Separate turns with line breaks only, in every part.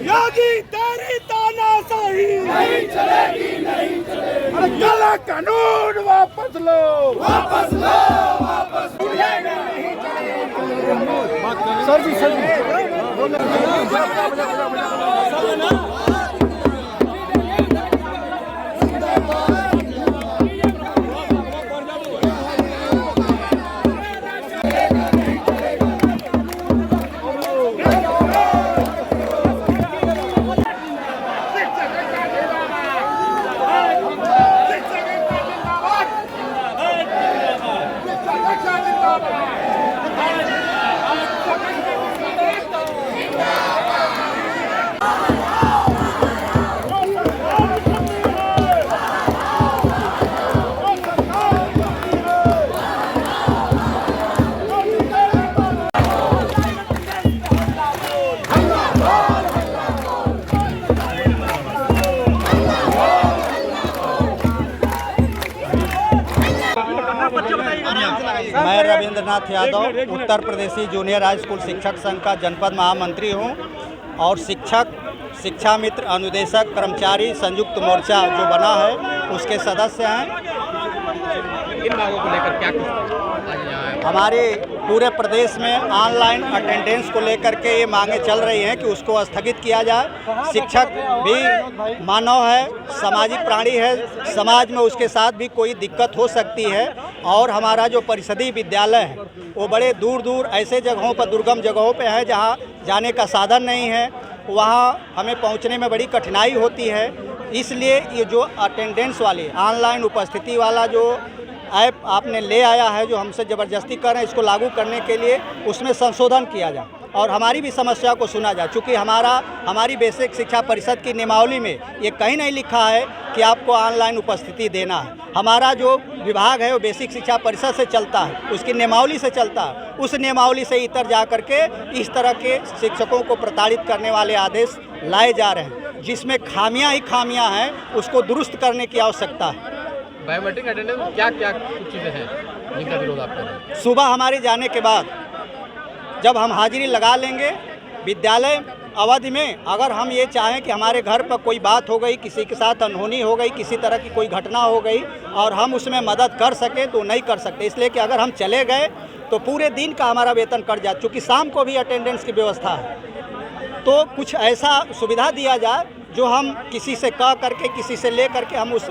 योगी तेरी तानाशाही नहीं चलेगी, नहीं चलेगी। अरे काला कानून वापस लो, वापस लो, वापस नहीं चलेगी। सर जी
मैं रविंद्रनाथ यादव उत्तर प्रदेशी जूनियर हाई स्कूल शिक्षक संघ का जनपद महामंत्री हूं और शिक्षा मित्र अनुदेशक कर्मचारी संयुक्त मोर्चा जो बना है उसके सदस्य हैं।
इन मांगों को लेकर क्या कुछ
हमारे पूरे प्रदेश में ऑनलाइन अटेंडेंस को लेकर के ये मांगे चल रही हैं कि उसको स्थगित किया जाए। शिक्षक भी मानव है, सामाजिक प्राणी है, समाज में उसके साथ भी कोई दिक्कत हो सकती है। और हमारा जो परिषदीय विद्यालय है वो बड़े दूर दूर ऐसे जगहों पर, दुर्गम जगहों पे है जहाँ जाने का साधन नहीं है, वहाँ हमें पहुँचने में बड़ी कठिनाई होती है। इसलिए ये जो अटेंडेंस वाली ऑनलाइन उपस्थिति वाला जो ऐप आपने ले आया है, जो हमसे ज़बरदस्ती कर रहे हैं, इसको लागू करने के लिए उसमें संशोधन किया जाए और हमारी भी समस्या को सुना जाए। चूँकि हमारी बेसिक शिक्षा परिषद की नियमावली में ये कहीं नहीं लिखा है कि आपको ऑनलाइन उपस्थिति देना है। हमारा जो विभाग है वो बेसिक शिक्षा परिषद से चलता है, उसकी नियमावली से चलता है। उस नियमावली से इतर जा कर के इस तरह के शिक्षकों को प्रताड़ित करने वाले आदेश लाए जा रहे हैं, जिसमें खामियाँ ही खामियाँ हैं, उसको दुरुस्त करने की आवश्यकता है।
बायोमेट्रिक अटेंडेंस में क्या क्या कुछ चीज़ें हैं जिनका विरोध आप कर रहे हैं?
सुबह हमारे जाने के बाद जब हम हाजिरी लगा लेंगे विद्यालय अवधि में, अगर हम ये चाहें कि हमारे घर पर कोई बात हो गई, किसी के साथ अनहोनी हो गई, किसी तरह की कोई घटना हो गई और हम उसमें मदद कर सकें तो नहीं कर सकते। इसलिए कि अगर हम चले गए तो पूरे दिन का हमारा वेतन कट जाए। चूँकि शाम को भी अटेंडेंस की व्यवस्था है, तो कुछ ऐसा सुविधा दिया जाए जो हम किसी से कह करके, किसी से ले करके हम उस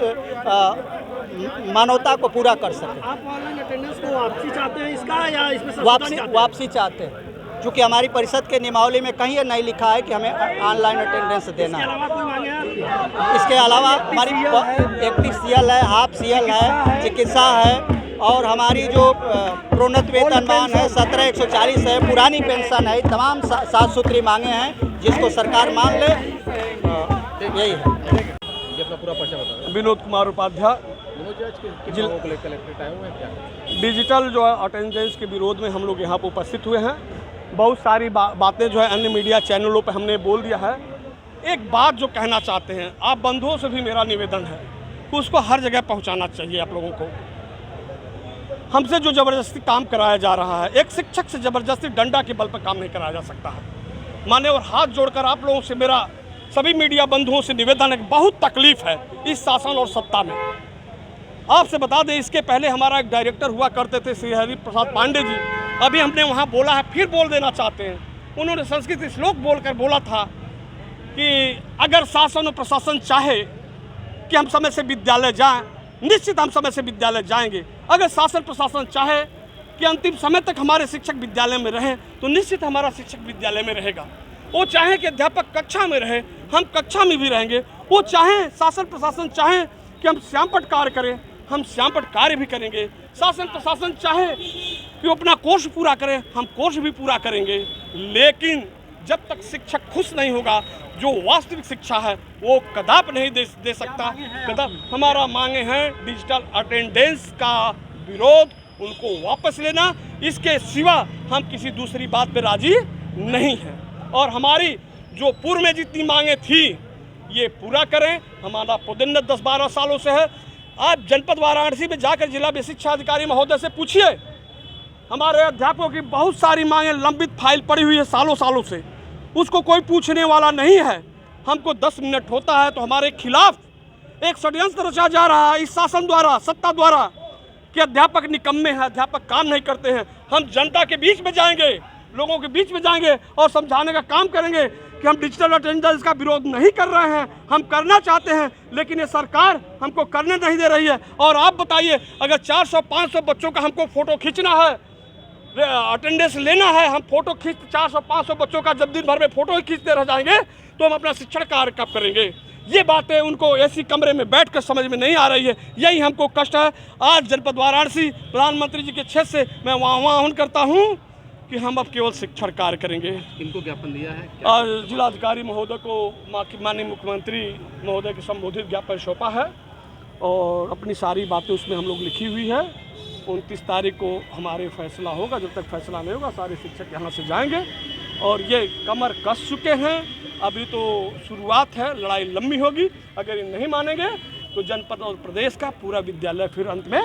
मानवता को पूरा कर सकें।
आप ऑनलाइन अटेंडेंस को वापसी चाहते हैं इसका, या इसमें
वापसी चाहते हैं? क्योंकि हमारी परिषद के नियमावली में कहीं ये नहीं लिखा है कि हमें ऑनलाइन अटेंडेंस देना है। इसके अलावा हमारी एक्टिव CL है, हाफ CL है, चिकित्सा है और हमारी जो प्रोन्नत वेतनमान है 17,140 है, पुरानी पेंशन है, तमाम 7 सूत्री मांगे हैं जिसको सरकार मान ले। यही है।
अपना पूरा पर्चा बता।
विनोद कुमार उपाध्याय, डिजिटल जो है अटेंडेंस के विरोध में हम लोग यहाँ पर उपस्थित हुए हैं। बहुत सारी बातें जो है अन्य मीडिया चैनलों पर हमने बोल दिया है। एक बात जो कहना चाहते हैं, आप बंधुओं से भी मेरा निवेदन है कि उसको हर जगह पहुँचाना चाहिए। आप लोगों को हमसे जो ज़बरदस्ती काम कराया जा रहा है, एक शिक्षक से ज़बरदस्ती डंडा के बल पर काम नहीं कराया जा सकता है। माने और हाथ जोड़कर आप लोगों से मेरा सभी मीडिया बंधुओं से निवेदन है कि बहुत तकलीफ है इस शासन और सत्ता में। आपसे बता दें, इसके पहले हमारा एक डायरेक्टर हुआ करते थे श्री हरि प्रसाद पांडे जी, अभी हमने वहाँ बोला है, फिर बोल देना चाहते हैं। उन्होंने संस्कृत श्लोक बोलकर बोला था कि अगर शासन और प्रशासन चाहे कि हम समय से विद्यालय जाएं, निश्चित हम समय से विद्यालय जाएंगे। अगर शासन प्रशासन चाहे कि अंतिम समय तक हमारे शिक्षक विद्यालय में रहें, तो निश्चित हमारा शिक्षक विद्यालय में रहेगा। वो चाहे कि अध्यापक कक्षा में रहे, हम कक्षा में भी रहेंगे। वो चाहे, शासन प्रशासन चाहे कि हम श्यामपट्ट कार्य करें, हम श्यामपट्ट कार्य भी करेंगे। शासन प्रशासन चाहे कि वो अपना कोर्स पूरा करें, हम कोर्स भी पूरा करेंगे। लेकिन जब तक शिक्षक खुश नहीं होगा, जो वास्तविक शिक्षा है वो कदाप नहीं दे सकता। कदाप हमारा मांगे हैं डिजिटल अटेंडेंस का विरोध, उनको वापस लेना, इसके सिवा हम किसी दूसरी बात पे राजी नहीं हैं। और हमारी जो पूर्व में जितनी मांगे थी ये पूरा करें। हमारा प्रोन्नत 10-12 सालों से है। आप जनपद वाराणसी में जाकर जिला शिक्षा अधिकारी महोदय से पूछिए, हमारे अध्यापकों की बहुत सारी मांगें लंबित फाइल पड़ी हुई है सालों सालों से, उसको कोई पूछने वाला नहीं है। हमको 10 मिनट होता है तो हमारे खिलाफ एक षड्यंत्र रचा जा रहा है इस शासन द्वारा, सत्ता द्वारा, कि अध्यापक निकम्मे हैं, अध्यापक काम नहीं करते हैं। हम जनता के बीच में जाएंगे, लोगों के बीच में जाएंगे और समझाने का काम करेंगे कि हम डिजिटल अटेंडेंस का विरोध नहीं कर रहे हैं, हम करना चाहते हैं, लेकिन ये सरकार हमको करने नहीं दे रही है। और आप बताइए, अगर 400-500 बच्चों का हमको फ़ोटो खींचना है, अटेंडेंस लेना है, हम फ़ोटो खींच 400-500 बच्चों का जब दिन भर में फ़ोटो ही खींचते रह जाएंगे तो हम अपना शिक्षण कार्य कब करेंगे? ये बातें उनको ऐसी कमरे में बैठकर समझ में नहीं आ रही है, यही हमको कष्ट है। आज जनपद वाराणसी प्रधानमंत्री जी के क्षेत्र से मैं आह्वान करता हूँ कि हम अब केवल शिक्षण कार्य करेंगे।
किनको ज्ञापन दिया है?
आज जिलाधिकारी महोदय को माननीय मुख्यमंत्री महोदय के संबोधित ज्ञापन सौंपा है और अपनी सारी बातें उसमें हम लोग लिखी हुई है। 29 तारीख को हमारे फैसला होगा, जब तक फैसला नहीं होगा सारे शिक्षक यहाँ से जाएंगे। और ये कमर कस चुके हैं, अभी तो शुरुआत है, लड़ाई लंबी होगी। अगर ये नहीं मानेंगे तो जनपद और प्रदेश का पूरा विद्यालय फिर अंत में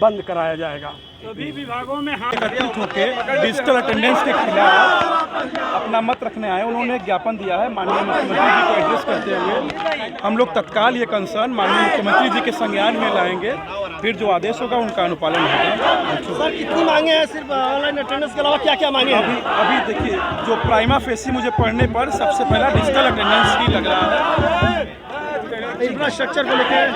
बंद कराया जाएगा।
सभी विभागों में
एकत्रित होकर डिजिटल अटेंडेंस के खिलाफ अपना मत रखने आए। उन्होंने ज्ञापन दिया है माननीय मुख्यमंत्री जी को एड्रेस करते हुए। हम लोग तत्काल ये कंसर्न माननीय मुख्यमंत्री जी के संज्ञान में लाएंगे, फिर जो आदेश होगा उनका अनुपालन होगा।
सर कितनी मांगे हैं, सिर्फ ऑनलाइन अटेंडेंस के अलावा क्या क्या मांगे हैं?
अभी देखिए, जो प्राइमा फेसी मुझे पढ़ने पर सबसे पहला डिजिटल अटेंडेंस ही लग रहा है।
इंफ्रास्ट्रक्चर को लेकर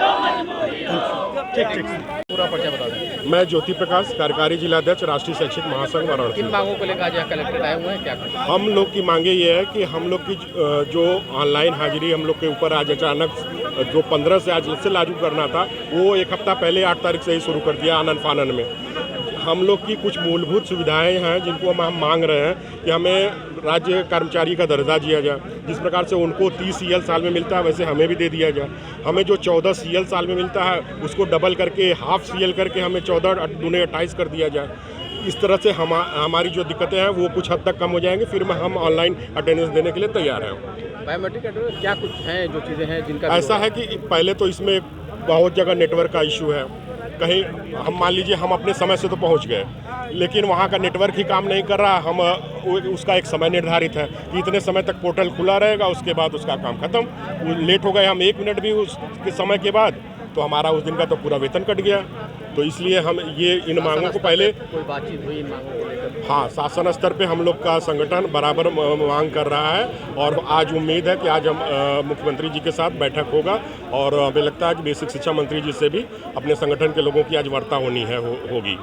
ठीक
पूरा पर्चा बता दें।
मैं ज्योति प्रकाश, कार्यकारी जिलाध्यक्ष, राष्ट्रीय शैक्षिक महासंघ वाराणसी।
किन मांगों को लेकर आज यहाँ कलेक्टर आए हुए हैं, क्या करें?
हम लोग की मांगे ये है कि हम लोग की जो ऑनलाइन हाजिरी हम लोग के ऊपर आज अचानक जो 15 से आज से लागू करना था, वो एक हफ्ता पहले 8 तारीख से ही शुरू कर दिया आनन फानन में। हम लोग की कुछ मूलभूत सुविधाएं हैं जिनको हम मांग रहे हैं कि हमें राज्य कर्मचारी का दर्जा दिया जाए। जिस प्रकार से उनको 30 CL साल में मिलता है वैसे हमें भी दे दिया जाए। हमें जो 14 CL साल में मिलता है उसको डबल करके हाफ CL करके हमें 14 दूने 28 कर दिया जाए। इस तरह से हमारी जो दिक्कतें हैं वो कुछ हद तक कम हो जाएंगी, फिर हम ऑनलाइन अटेंडेंस देने के लिए तैयार हैं।
बायोमेट्रिक अटेंडेंस क्या कुछ हैं जो चीज़ें हैं जिनका
ऐसा है कि पहले तो इसमें बहुत जगह नेटवर्क का इशू है। कहीं हम मान लीजिए हम अपने समय से तो पहुंच गए, लेकिन वहाँ का नेटवर्क ही काम नहीं कर रहा। हम उसका एक समय निर्धारित है कि इतने समय तक पोर्टल खुला रहेगा, उसके बाद उसका काम खत्म। लेट हो गए हम 1 मिनट भी उसके समय के बाद तो हमारा उस दिन का तो पूरा वेतन कट गया। तो इसलिए हम ये इन मांगों को पहले
कोई बातचीत हुई इन मांगों को लेकर?
हाँ, शासन स्तर पे हम लोग का संगठन बराबर मांग कर रहा है और आज उम्मीद है कि आज हम मुख्यमंत्री जी के साथ बैठक होगा और हमें लगता है कि बेसिक शिक्षा मंत्री जी से भी अपने संगठन के लोगों की आज वार्ता होनी है होगी।